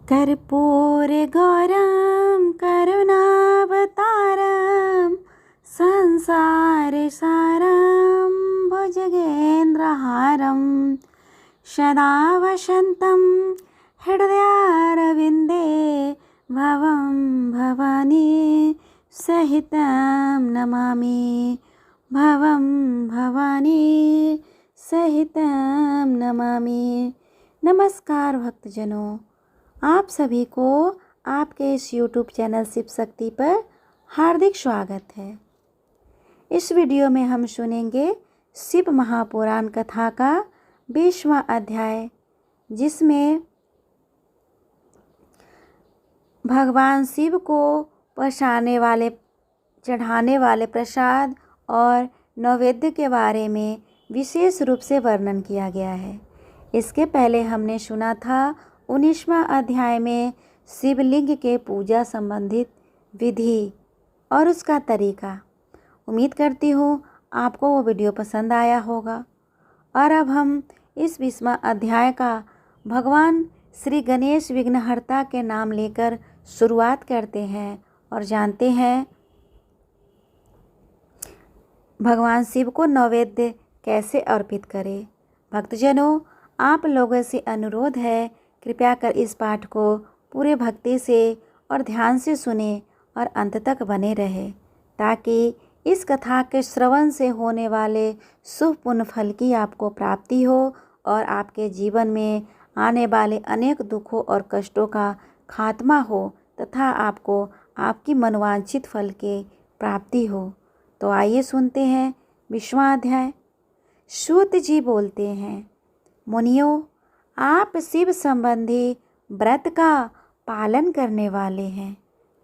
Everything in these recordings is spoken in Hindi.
कर्पूरगौरं करुणावतारं संसारसारं भुजगेन्द्रहारं सदा वसन्तं हृदयारविन्दे भवं भवानी सहितं नमामि। भवं भवानी सहितं नमामि। नमस्कार भक्तजनों, आप सभी को आपके इस YouTube चैनल शिव शक्ति पर हार्दिक स्वागत है। इस वीडियो में हम सुनेंगे शिव महापुराण कथा का 20वां अध्याय, जिसमें भगवान शिव को चढ़ाने वाले प्रसाद और नैवेद्य के बारे में विशेष रूप से वर्णन किया गया है। इसके पहले हमने सुना था 19वां अध्याय में शिवलिंग के पूजा संबंधित विधि और उसका तरीका। उम्मीद करती हूँ आपको वो वीडियो पसंद आया होगा। और अब हम इस 20वां अध्याय का भगवान श्री गणेश विघ्नहर्ता के नाम लेकर शुरुआत करते हैं और जानते हैं भगवान शिव को नैवेद्य कैसे अर्पित करें। भक्तजनों, आप लोगों से अनुरोध है, कृपया कर इस पाठ को पूरे भक्ति से और ध्यान से सुने और अंत तक बने रहे, ताकि इस कथा के श्रवण से होने वाले शुभ पुण्य फल की आपको प्राप्ति हो और आपके जीवन में आने वाले अनेक दुखों और कष्टों का खात्मा हो तथा आपको आपकी मनवांछित फल की प्राप्ति हो। तो आइए सुनते हैं 20वां अध्याय। सूत जी बोलते हैं, मुनियों, आप शिव संबंधी व्रत का पालन करने वाले हैं,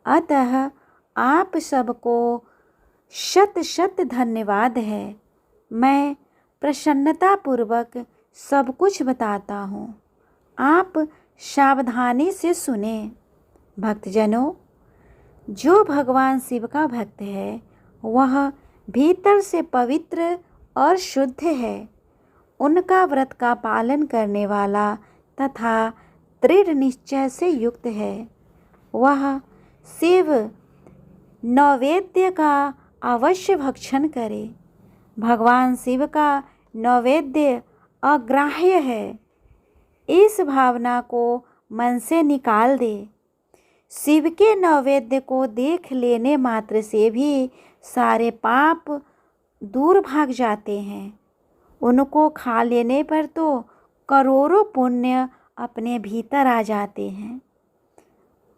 अतः आप सबको शत शत धन्यवाद है। मैं प्रसन्नतापूर्वक सब कुछ बताता हूँ, आप सावधानी से सुने। भक्तजनों, जो भगवान शिव का भक्त है वह भीतर से पवित्र और शुद्ध है। उनका व्रत का पालन करने वाला तथा दृढ़ निश्चय से युक्त है। वह शिव नैवेद्य का अवश्य भक्षण करे। भगवान शिव का नैवेद्य अग्राह्य है, इस भावना को मन से निकाल दे। शिव के नैवेद्य को देख लेने मात्र से भी सारे पाप दूर भाग जाते हैं। उनको खा लेने पर तो करोड़ों पुण्य अपने भीतर आ जाते हैं।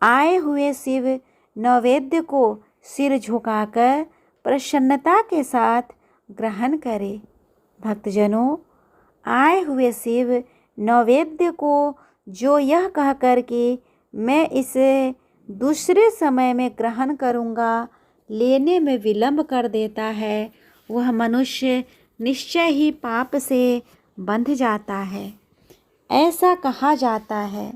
आए हुए शिव नैवेद्य को सिर झुकाकर प्रसन्नता के साथ ग्रहण करें। भक्तजनों, आए हुए शिव नैवेद्य को जो यह कहकर कि मैं इसे दूसरे समय में ग्रहण करूँगा, लेने में विलंब कर देता है, वह मनुष्य निश्चय ही पाप से बंध जाता है। ऐसा कहा जाता है,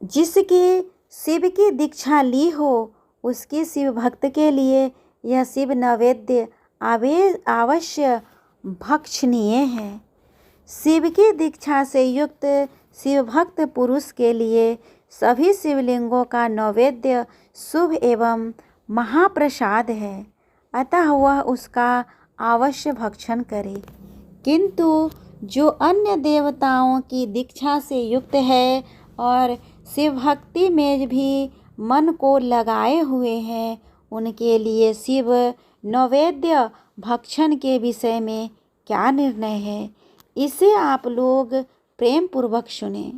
जिसके शिव की दीक्षा ली हो उसके शिव भक्त के लिए यह शिव नैवेद्य अवश्य भक्षणीय है। शिव की दीक्षा से युक्त शिव भक्त पुरुष के लिए सभी शिवलिंगों का नैवेद्य शुभ एवं महाप्रसाद है, अतः वह उसका अवश्य भक्षण करे। किंतु जो अन्य देवताओं की दीक्षा से युक्त है और शिव भक्ति में भी मन को लगाए हुए हैं, उनके लिए शिव नैवेद्य भक्षण के विषय में क्या निर्णय है, इसे आप लोग प्रेम पूर्वक सुने।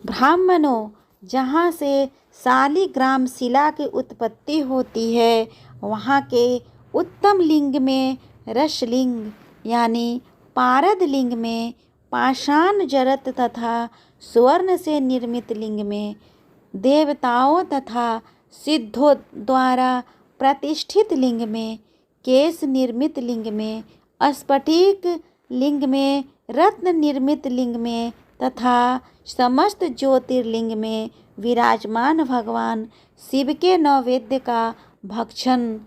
ब्राह्मणों, जहाँ से शालिग्राम शिला की उत्पत्ति होती है, वहाँ के उत्तम लिंग में रसलिंग यानी पारद लिंग में पाषाण जरत तथा स्वर्ण से निर्मित लिंग में देवताओं तथा सिद्धों द्वारा प्रतिष्ठित लिंग में केश निर्मित लिंग में स्फटिक लिंग में रत्न निर्मित लिंग में तथा समस्त ज्योतिर्लिंग में विराजमान भगवान शिव के नैवेद्य का भक्षण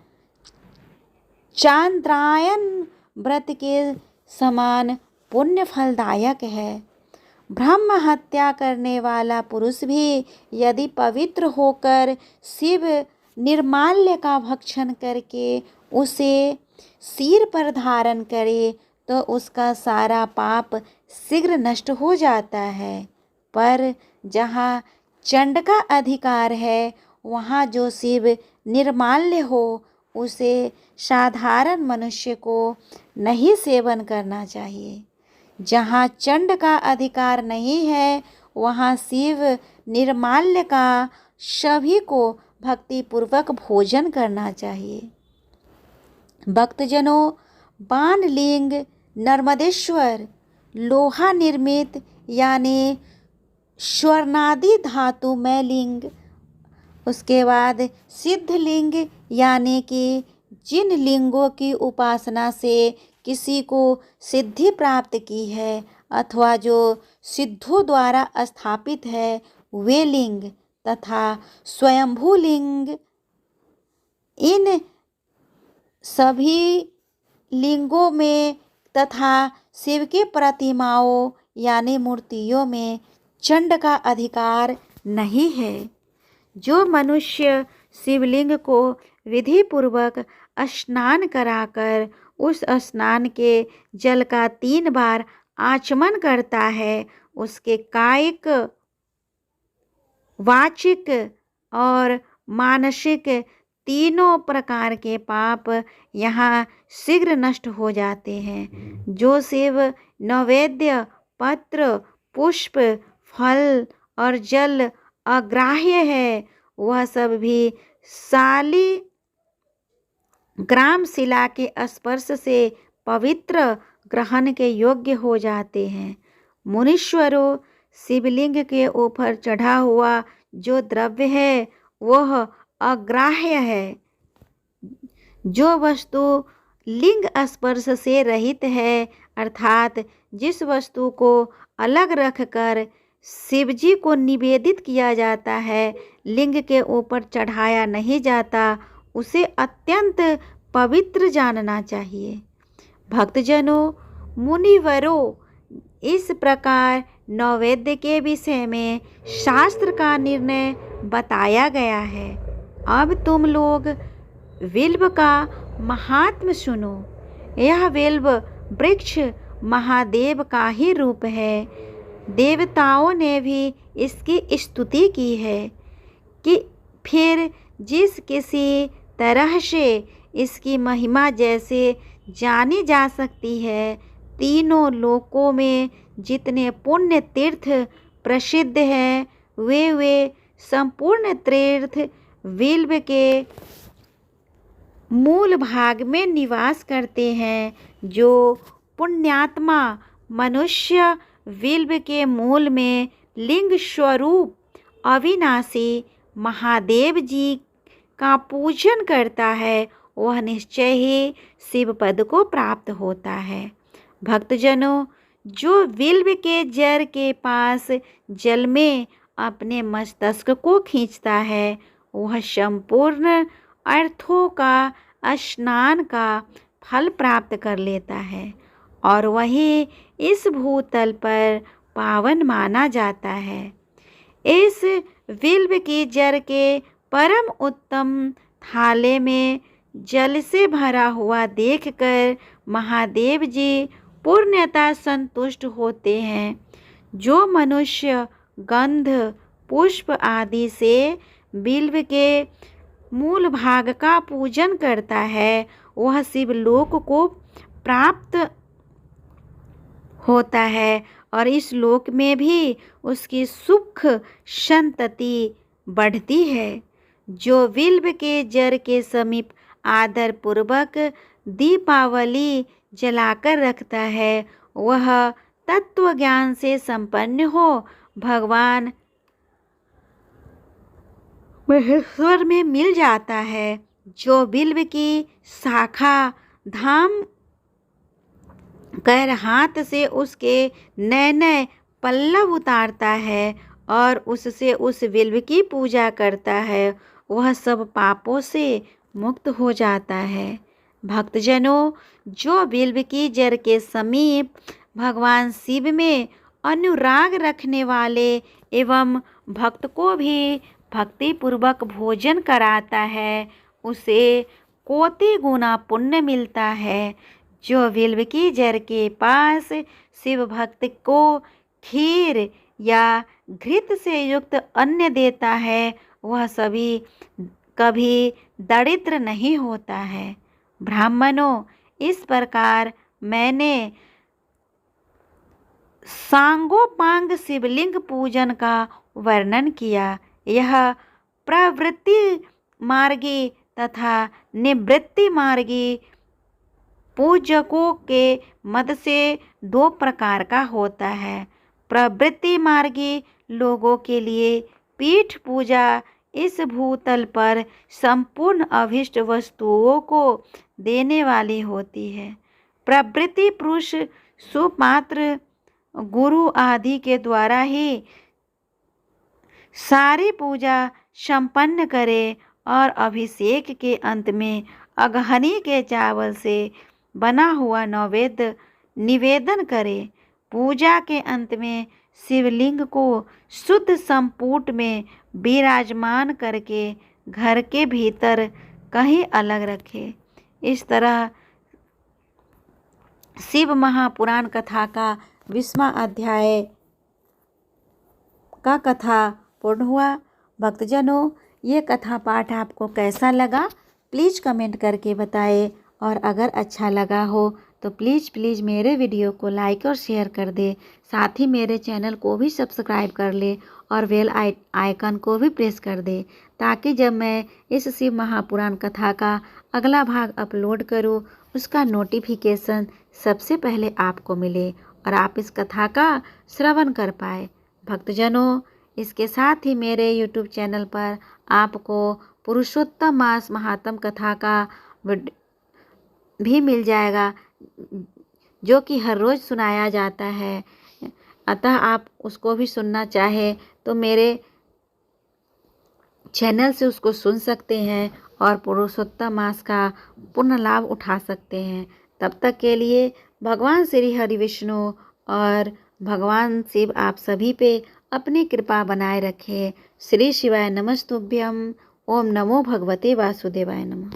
चांद्रायन व्रत के समान पुण्य फलदायक है। ब्रह्म हत्या करने वाला पुरुष भी यदि पवित्र होकर शिव निर्माल्य का भक्षण करके उसे सिर पर धारण करे तो उसका सारा पाप शीघ्र नष्ट हो जाता है। पर जहाँ चंड का अधिकार है वहाँ जो शिव निर्माल्य हो उसे साधारण मनुष्य को नहीं सेवन करना चाहिए। जहाँ चंड का अधिकार नहीं है वहाँ शिव निर्माल्य का सभी को भक्तिपूर्वक भोजन करना चाहिए। भक्तजनों, बाणलिंग नर्मदेश्वर लोहा निर्मित यानी स्वर्णादि धातुमय लिंग, उसके बाद सिद्धलिंग यानी कि जिन लिंगों की उपासना से किसी को सिद्धि प्राप्त की है अथवा जो सिद्धों द्वारा स्थापित है वे लिंग, तथा स्वयंभू लिंग। इन सभी लिंगों में तथा शिव के प्रतिमाओं यानी मूर्तियों में चंड का अधिकार नहीं है। जो मनुष्य शिवलिंग को विधि पूर्वक स्नान कराकर उस स्नान के जल का 3 बार आचमन करता है उसके कायिक, वाचिक और मानसिक तीनों प्रकार के पाप यहाँ शीघ्र नष्ट हो जाते हैं। जो शिव नैवेद्य पत्र, पुष्प, फल और जल अग्राह्य है वह सब भी साली ग्राम शिला के स्पर्श से पवित्र ग्रहण के योग्य हो जाते हैं। मुनीश्वरों, शिवलिंग के ऊपर चढ़ा हुआ जो द्रव्य है वह अग्राह्य है। जो वस्तु लिंग स्पर्श से रहित है अर्थात जिस वस्तु को अलग रखकर शिवजी को निवेदित किया जाता है, लिंग के ऊपर चढ़ाया नहीं जाता, उसे अत्यंत पवित्र जानना चाहिए। भक्तजनों, मुनिवरों, इस प्रकार नैवेद्य के विषय में शास्त्र का निर्णय बताया गया है। अब तुम लोग विल्व का महात्म्य सुनो। यह विल्व वृक्ष महादेव का ही रूप है। देवताओं ने भी इसकी स्तुति की है कि फिर जिस किसी तरह से इसकी महिमा जैसे जानी जा सकती है, तीनों लोकों में जितने पुण्य तीर्थ प्रसिद्ध हैं वे संपूर्ण तीर्थ विल्व के मूल भाग में निवास करते हैं। जो पुण्यात्मा मनुष्य विल्व के मूल में लिंग स्वरूप अविनाशी महादेव जी का पूजन करता है वह निश्चय ही शिव पद को प्राप्त होता है। भक्तजनों, जो विल्व के जड़ के पास जल में अपने मस्तक को खींचता है वह संपूर्ण अर्थों का स्नान का फल प्राप्त कर लेता है और वही इस भूतल पर पावन माना जाता है। इस विल्व की जड़ के परम उत्तम थाले में जल से भरा हुआ देखकर महादेव जी पूर्णतः संतुष्ट होते हैं। जो मनुष्य गंध, पुष्प आदि से बिल्व के मूल भाग का पूजन करता है वह शिवलोक को प्राप्त होता है और इस लोक में भी उसकी सुख संतति बढ़ती है। जो विल्व के जड़ के समीप आदर पूर्वक दीपावली जलाकर रखता है वह तत्व ज्ञान से संपन्न हो भगवान महेश्वर में मिल जाता है। जो बिल्व की शाखा धाम कर हाथ से उसके नए नए पल्लव उतारता है और उससे उस बिल्व की पूजा करता है वह सब पापों से मुक्त हो जाता है। भक्तजनों, जो बिल्व की जड़ के समीप भगवान शिव में अनुराग रखने वाले एवं भक्त को भी भक्तिपूर्वक भोजन कराता है, उसे कोटि गुना पुण्य मिलता है। जो बिल्व की जड़ के पास शिव भक्त को खीर या घृत से युक्त अन्न देता है, वह कभी दरिद्र नहीं होता है। ब्राह्मणों, इस प्रकार मैंने सांगोपांग शिवलिंग पूजन का वर्णन किया। यह प्रवृत्ति मार्गी तथा निवृत्ति मार्गी पूजकों के मत से दो प्रकार का होता है। प्रवृत्ति मार्गी लोगों के लिए पीठ पूजा इस भूतल पर संपूर्ण अभीष्ट वस्तुओं को देने वाली होती है। प्रवृत्ति पुरुष सुपात्र गुरु आदि के द्वारा ही सारी पूजा संपन्न करे और अभिषेक के अंत में अगहनी के चावल से बना हुआ नैवेद्य निवेदन करे। पूजा के अंत में शिवलिंग को शुद्ध संपुट में विराजमान करके घर के भीतर कहीं अलग रखे। इस तरह शिव महापुराण कथा का 20वां अध्याय का कथा पूर्ण हुआ। भक्तजनों, ये कथा पाठ आपको कैसा लगा प्लीज़ कमेंट करके बताएं, और अगर अच्छा लगा हो तो प्लीज़ मेरे वीडियो को लाइक और शेयर कर दे। साथ ही मेरे चैनल को भी सब्सक्राइब कर ले और बेल आइकन को भी प्रेस कर दे, ताकि जब मैं इस शिव महापुराण कथा का अगला भाग अपलोड करूं, उसका नोटिफिकेशन सबसे पहले आपको मिले और आप इस कथा का श्रवण कर पाए। भक्तजनों, इसके साथ ही मेरे YouTube चैनल पर आपको पुरुषोत्तम मास महात्म कथा का भी मिल जाएगा, जो कि हर रोज़ सुनाया जाता है। अतः आप उसको भी सुनना चाहे तो मेरे चैनल से उसको सुन सकते हैं और पुरुषोत्तम मास का पूर्ण लाभ उठा सकते हैं। तब तक के लिए भगवान श्री हरि विष्णु और भगवान शिव आप सभी पे अपनी कृपा बनाए रखे। श्री शिवाय नमस्तुभ्यम। ओम नमो भगवते वासुदेवाय नमः।